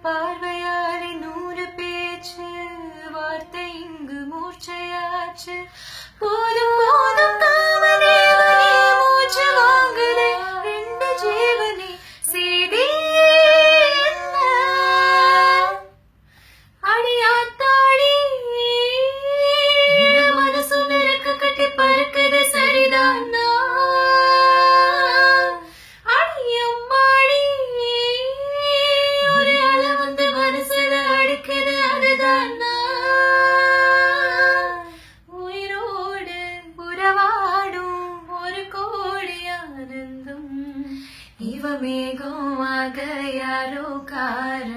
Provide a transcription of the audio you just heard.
பார்வையாலே 100 பேச்சு வார்த்தை இங்கு மூர்ச்சையாச்சு போதும் போதும் காமதேவனே மூச்சு வாங்குதே 2 ஜீவனே செய்தி அடியாத்தாடி மனசு நிறக்க கட்டி பறக்குது சரிதான் உயிரோடு உறவாடும் ஒரு கோடி ஆனந்தம் இவ மேகமாக யாரோ காரணம்